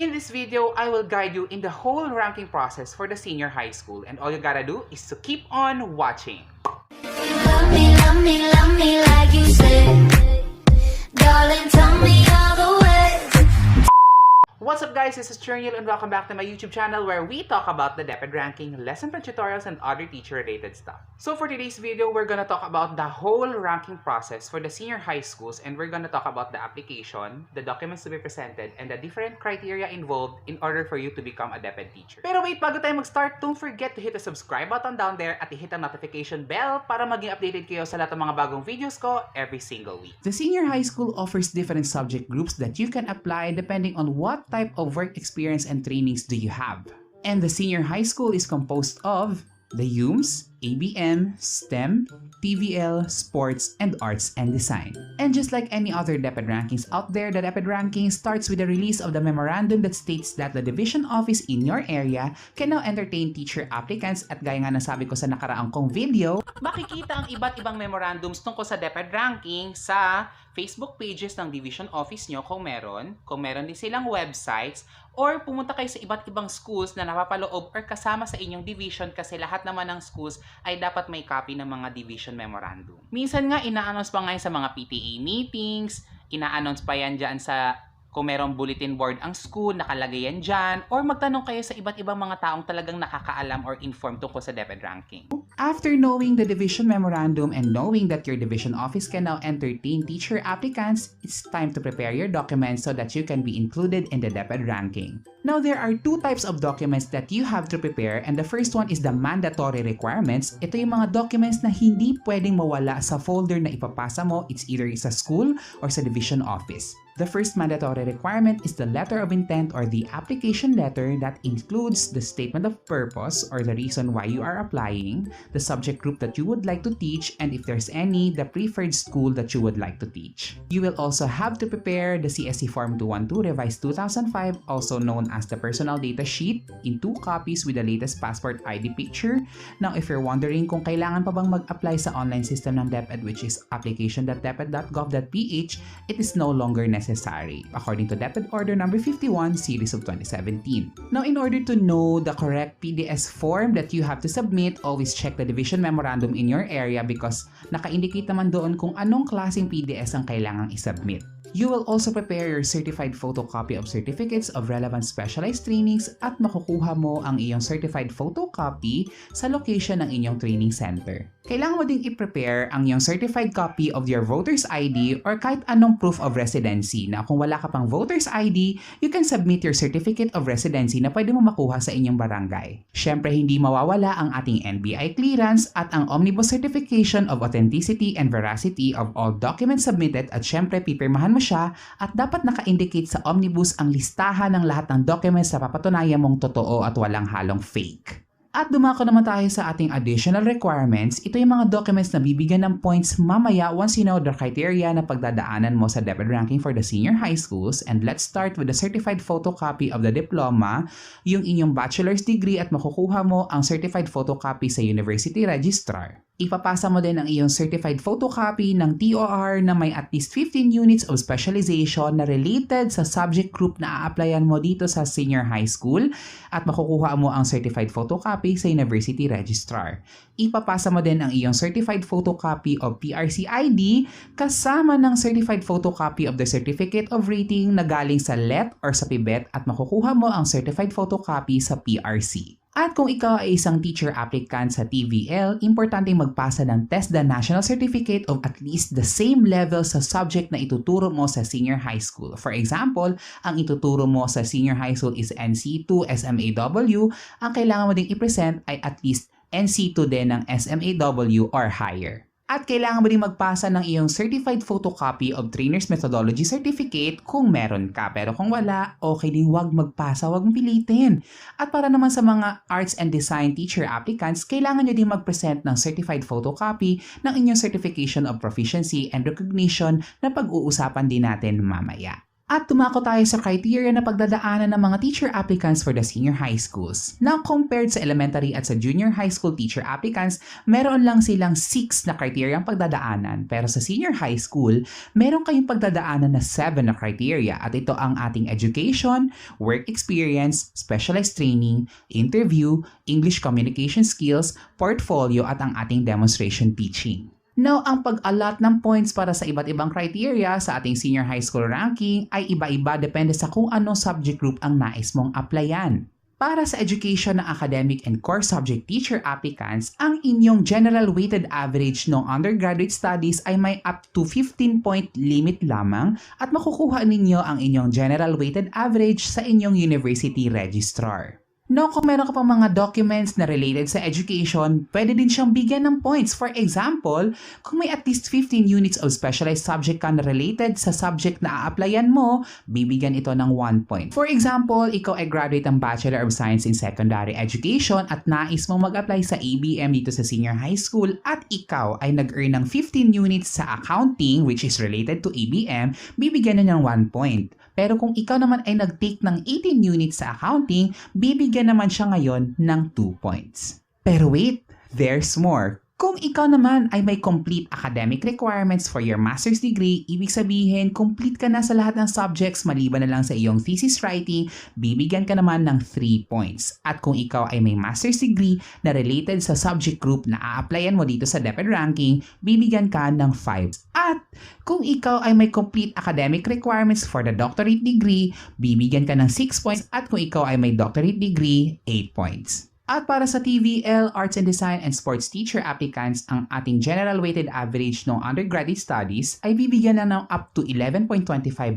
In this video, I will guide you in the whole ranking process for the senior high school, and all you gotta do is to keep on watching. Love me like you said. Darling, tell me all the way. What's up guys, this is Niel and welcome back to my YouTube channel where we talk about the Deped Ranking, lesson plan tutorials, and other teacher-related stuff. So for today's video, we're gonna talk about the whole ranking process for the senior high schools, and we're gonna talk about the application, the documents to be presented, and the different criteria involved in order for you to become a Deped teacher. Pero wait, bago tayo mag-start, don't forget to hit the subscribe button down there at i-hit ang notification bell para maging updated kayo sa lahat ng mga bagong videos ko every single week. The senior high school offers different subject groups that you can apply depending on what type of work experience and trainings do you have. And the senior high school is composed of the UMS, ABM, STEM, TVL, Sports, and Arts and Design. And just like any other Deped rankings out there, the Deped ranking starts with the release of the memorandum that states that the division office in your area can now entertain teacher applicants, at gaya nga nasabi ko sa nakaraang kong video, Makikita ang iba't ibang memorandums tungkol sa Deped ranking sa Facebook pages ng division office nyo kung meron din silang websites, or pumunta kayo sa iba't ibang schools na napapaloob or kasama sa inyong division, kasi lahat naman ng schools ay dapat may copy ng mga division memorandum. Minsan nga ina-announce pa ngayon sa mga PTA meetings, ina-announce pa yan dyan sa kung merong bulletin board ang school, nakalagay yan dyan, or magtanong kayo sa iba't ibang mga taong talagang nakakaalam or informed tungkol sa Deped ranking. After knowing the division memorandum and knowing that your division office can now entertain teacher applicants, it's time to prepare your documents so that you can be included in the Deped ranking. Now, there are two types of documents that you have to prepare, and the first one is the mandatory requirements. Ito yung mga documents na hindi pwedeng mawala sa folder na ipapasa mo. It's either sa school or sa division office. The first mandatory requirement is the letter of intent or the application letter that includes the statement of purpose or the reason why you are applying, the subject group that you would like to teach, and if there's any, the preferred school that you would like to teach. You will also have to prepare the CSE Form 212 Revised 2005, also known as the personal data sheet, in 2 copies with the latest passport ID picture. Now, if you're wondering kung kailangan pa bang mag-apply sa online system ng DepEd, which is application.deped.gov.ph, it is no longer necessary, according to Deped Order number 51, series of 2017. Now, in order to know the correct PDS form that you have to submit, always check the division memorandum in your area because naka-indicate naman doon kung anong klaseng PDS ang kailangang isubmit. You will also prepare your certified photocopy of certificates of relevant specialized trainings, at makukuha mo ang iyong certified photocopy sa location ng inyong training center. Kailangan mo ding i-prepare ang iyong certified copy of your voter's ID or kahit anong proof of residency, na kung wala ka pang voter's ID, you can submit your certificate of residency na pwede mo makuha sa inyong barangay. Siyempre, hindi mawawala ang ating NBI clearance at ang Omnibus Certification of Authenticity and Veracity of all documents submitted, at siyempre pipirmahan mo siya, at dapat naka-indicate sa Omnibus ang listahan ng lahat ng documents na papatunayan mong totoo at walang halong fake. At dumako naman tayo sa ating additional requirements. Ito yung mga documents na bibigyan ng points mamaya once you know the criteria na pagdadaanan mo sa Deped ranking for the senior high schools. And let's start with the certified photocopy of the diploma, yung inyong bachelor's degree, at makukuha mo ang certified photocopy sa university registrar. Ipapasa mo din ang iyong certified photocopy ng TOR na may at least 15 units of specialization na related sa subject group na a-applyan mo dito sa senior high school, at makukuha mo ang certified photocopy sa university registrar. Ipapasa mo din ang iyong certified photocopy of PRC ID kasama ng certified photocopy of the certificate of rating na galing sa LET or sa PIBET, at makukuha mo ang certified photocopy sa PRC. At kung ikaw ay isang teacher applicant sa TVL, importanteng magpasa ng TESDA National Certificate of at least the same level sa subject na ituturo mo sa senior high school. For example, ang ituturo mo sa senior high school is NC2 SMAW, ang kailangan mo ding i-present ay at least NC2 din ng SMAW or higher. At kailangan mo din magpasa ng iyong certified photocopy of Trainer's Methodology Certificate kung meron ka. Pero kung wala, okay din wag magpasa, wag mong pilitin. At para naman sa mga Arts and Design teacher applicants, kailangan nyo din mag-present ng certified photocopy ng inyong Certification of Proficiency and Recognition na pag-uusapan din natin mamaya. At tumako tayo sa criteria na pagdadaanan ng mga teacher applicants for the senior high schools. Now, compared sa elementary at sa junior high school teacher applicants, meron lang silang 6 na criteria ang pagdadaanan. Pero sa senior high school, meron kayong pagdadaanan na 7 na criteria. At ito ang ating education, work experience, specialized training, interview, English communication skills, portfolio at ang ating demonstration teaching. Now, ang pag-allot ng points para sa iba't ibang criteria sa ating senior high school ranking ay iba-iba depende sa kung anong subject group ang nais mong applyan. Para sa education ng academic and core subject teacher applicants, ang inyong general weighted average ng undergraduate studies ay may up to 15-point limit lamang at makukuha ninyo ang inyong general weighted average sa inyong university registrar. No, kung meron ka pang mga documents na related sa education, pwede din siyang bigyan ng points. For example, kung may at least 15 units of specialized subject ka na related sa subject na a-applyan mo, bibigyan ito ng 1 point. For example, ikaw ay graduate ng Bachelor of Science in Secondary Education at nais mong mag-apply sa ABM dito sa senior high school at ikaw ay nag-earn ng 15 units sa accounting which is related to ABM, bibigyan na ng 1 point. Pero kung ikaw naman ay nag-take ng 18 units sa accounting, bibigyan naman siya ngayon ng 2 points. Pero wait, there's more. Kung ikaw naman ay may complete academic requirements for your master's degree, ibig sabihin, complete ka na sa lahat ng subjects maliban na lang sa iyong thesis writing, bibigyan ka naman ng 3 points. At kung ikaw ay may master's degree na related sa subject group na a-applyan mo dito sa Deped Ranking, bibigyan ka ng 5. At kung ikaw ay may complete academic requirements for the doctorate degree, bibigyan ka ng 6 points. At kung ikaw ay may doctorate degree, 8 points. At para sa TVL, Arts and Design and Sports Teacher applicants, ang ating general weighted average ng undergraduate studies ay bibigyan na ng up to 11.25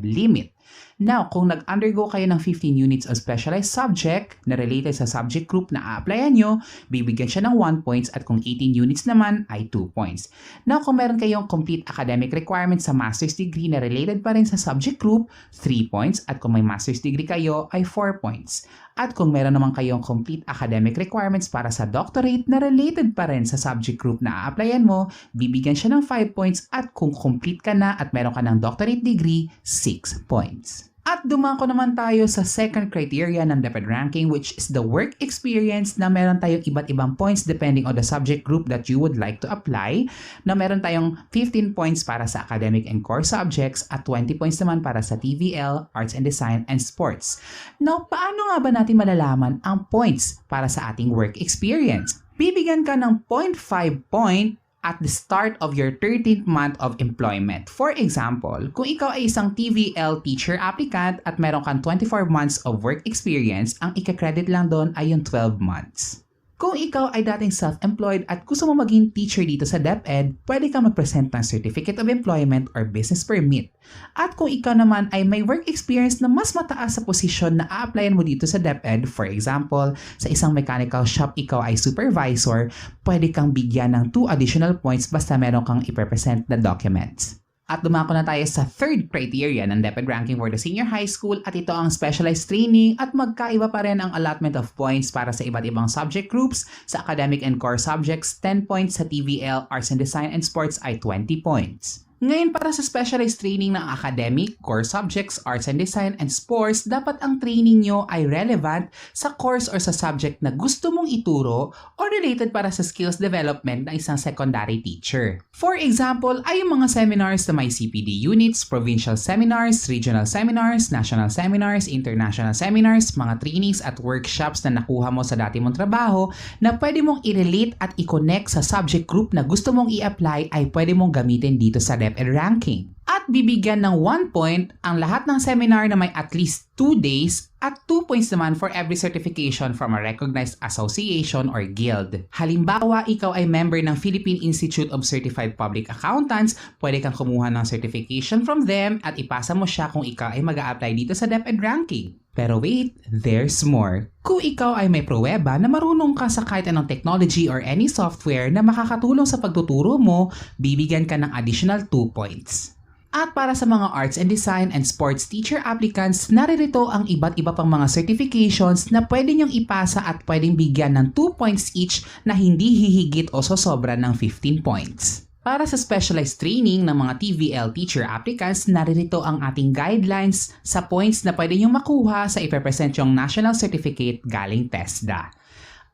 limit. Now, kung nag-undergo kayo ng 15 units of specialized subject na related sa subject group na a-applyan nyo, bibigyan siya ng 1 points at kung 18 units naman ay 2 points. Now, kung meron kayong complete academic requirements sa master's degree na related pa rin sa subject group, 3 points at kung may master's degree kayo ay 4 points. At kung meron naman kayong complete academic requirements para sa doctorate na related pa rin sa subject group na a-applyan mo, bibigyan siya ng 5 points at kung complete ka na at meron ka ng doctorate degree, 6 points. At dumako naman tayo sa second criteria ng Deped Ranking which is the work experience na meron tayong iba't ibang points depending on the subject group that you would like to apply. Na meron tayong 15 points para sa academic and core subjects at 20 points naman para sa TVL, Arts and Design, and Sports. Now, paano nga ba natin malalaman ang points para sa ating work experience? Bibigyan ka ng 0.5 point at the start of your 13th month of employment. For example, kung ikaw ay isang TVL teacher applicant at meron kang 24 months of work experience, ang ika-credit lang doon ay yung 12 months. Kung ikaw ay dating self-employed at gusto mo maging teacher dito sa DepEd, pwede kang mag-present ng Certificate of Employment or Business Permit. At kung ikaw naman ay may work experience na mas mataas sa posisyon na a-applyan mo dito sa DepEd, for example, sa isang mechanical shop ikaw ay supervisor, pwede kang bigyan ng 2 additional points basta meron kang i-present na documents. At dumako na tayo sa third criteria ng Deped Ranking for the senior high school at ito ang specialized training at magkaiba pa rin ang allotment of points para sa iba't ibang subject groups. Sa academic and core subjects, 10 points. Sa TVL, Arts and Design and Sports ay 20 points. Ngayon, para sa specialized training ng academic, core subjects, arts and design, and sports, dapat ang training nyo ay relevant sa course or sa subject na gusto mong ituro o related para sa skills development ng isang secondary teacher. For example, ay yung mga seminars na may CPD units, provincial seminars, regional seminars, national seminars, international seminars, mga trainings at workshops na nakuha mo sa dati mong trabaho na pwede mong i-relate at i-connect sa subject group na gusto mong i-apply ay pwede mong gamitin dito sa Deped Ranking. At bibigyan ng 1 point ang lahat ng seminar na may at least 2 days at 2 points naman for every certification from a recognized association or guild. Halimbawa, ikaw ay member ng Philippine Institute of Certified Public Accountants, pwede kang kumuha ng certification from them at ipasa mo siya kung ikaw ay mag-a-apply dito sa Deped Ranking. Pero wait, there's more. Kung ikaw ay may pruweba na marunong ka sa kahit anong technology or any software na makakatulong sa pagtuturo mo, bibigyan ka ng additional 2 points. At para sa mga arts and design and sports teacher applicants, naririto ang iba't iba pang mga certifications na pwede nyong ipasa at pwedeng bigyan ng 2 points each na hindi hihigit o sosobra ng 15 points. Para sa specialized training ng mga TVL teacher applicants, naririto ang ating guidelines sa points na pwede niyong makuha sa ipepresent yung National Certificate galing TESDA.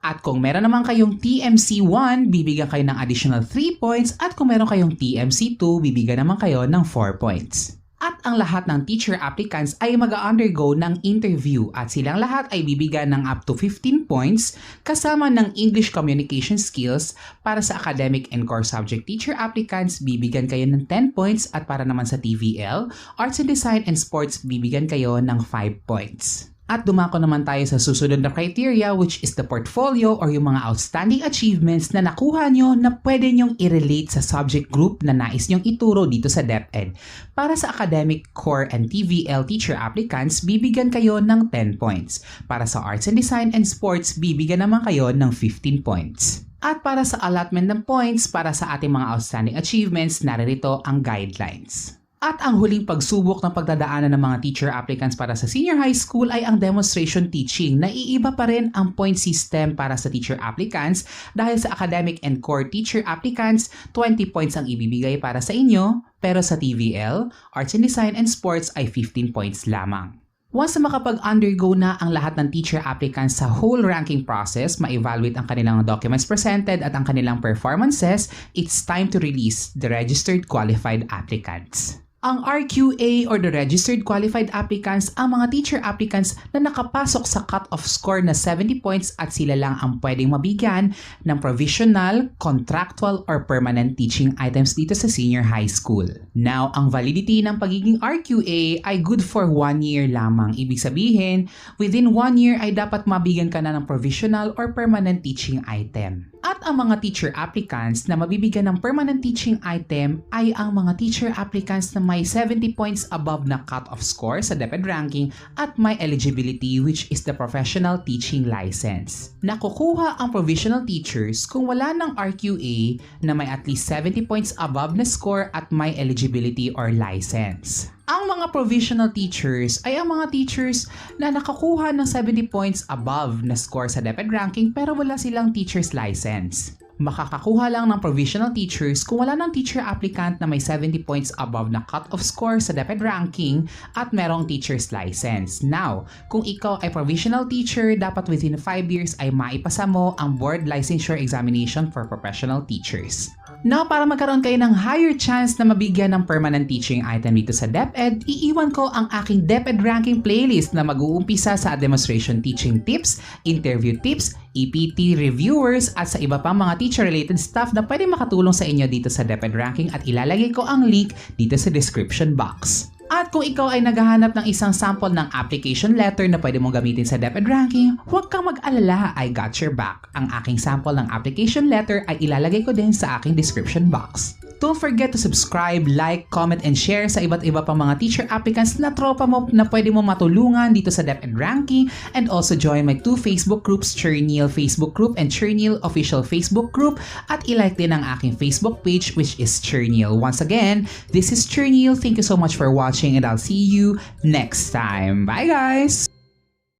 At kung meron naman kayong TMC1, bibigyan kayo ng additional 3 points at kung meron kayong TMC2, bibigyan naman kayo ng 4 points. At ang lahat ng teacher applicants ay mag-undergo ng interview at silang lahat ay bibigyan ng up to 15 points kasama ng English communication skills. Para sa academic and core subject teacher applicants, bibigyan kayo ng 10 points at para naman sa TVL, Arts and Design and Sports, bibigyan kayo ng 5 points. At dumako naman tayo sa susunod na criteria, which is the portfolio or yung mga outstanding achievements na nakuha nyo na pwede nyong i-relate sa subject group na nais nyong ituro dito sa DepEd. Para sa academic, core, and TVL teacher applicants, bibigyan kayo ng 10 points. Para sa Arts and Design and Sports, bibigyan naman kayo ng 15 points. At para sa allotment ng points, para sa ating mga outstanding achievements, naririto ang guidelines. At ang huling pagsubok ng pagdadaanan ng mga teacher applicants para sa senior high school ay ang demonstration teaching. Naiiba pa rin ang point system para sa teacher applicants dahil sa academic and core teacher applicants, 20 points ang ibibigay para sa inyo, pero sa TVL, Arts and Design and Sports ay 15 points lamang. Once na makapag-undergo na ang lahat ng teacher applicants sa whole ranking process, ma-evaluate ang kanilang documents presented at ang kanilang performances, it's time to release the registered qualified applicants. Ang RQA or the Registered Qualified Applicants ang mga teacher applicants na nakapasok sa cut-off score na 70 points at sila lang ang pwedeng mabigyan ng provisional, contractual, or permanent teaching items dito sa senior high school. Now, ang validity ng pagiging RQA ay good for 1 year lamang. Ibig sabihin, within 1 year ay dapat mabigyan ka na ng provisional or permanent teaching item. At ang mga teacher applicants na mabibigyan ng permanent teaching item ay ang mga teacher applicants na may 70 points above na cut-off score sa Deped Ranking at may eligibility, which is the professional teaching license. Nakukuha ang provisional teachers kung wala ng RQA na may at least 70 points above na score at may eligibility or license. Ang mga provisional teachers ay ang mga teachers na nakakuha ng 70 points above na score sa Deped Ranking pero wala silang teacher's license. Makakakuha lang ng provisional teachers kung wala ng teacher applicant na may 70 points above na cut-off score sa Deped Ranking at merong teacher's license. Now, kung ikaw ay provisional teacher, dapat within 5 years ay maipasa mo ang Board Licensure Examination for Professional Teachers. Now, para magkaroon kayo ng higher chance na mabigyan ng permanent teaching item dito sa DepEd, iiwan ko ang aking Deped Ranking playlist na mag-uumpisa sa demonstration teaching tips, interview tips, EPT reviewers at sa iba pang mga teacher-related stuff na pwede makatulong sa inyo dito sa Deped Ranking at ilalagay ko ang link dito sa description box. At kung ikaw ay naghahanap ng isang sample ng application letter na pwede mong gamitin sa Deped Ranking, huwag kang mag-alala, I got your back. Ang aking sample ng application letter ay ilalagay ko din sa aking description box. Don't forget to subscribe, like, comment, and share sa iba't iba pang mga teacher applicants na tropa mo na pwede mo matulungan dito sa Deped Ranking, and also join my 2 Facebook groups, Niel Facebook group and Niel official Facebook group, at ilike din ang aking Facebook page which is Niel. Once again, this is Niel. Thank you so much for watching and I'll see you next time. Bye guys!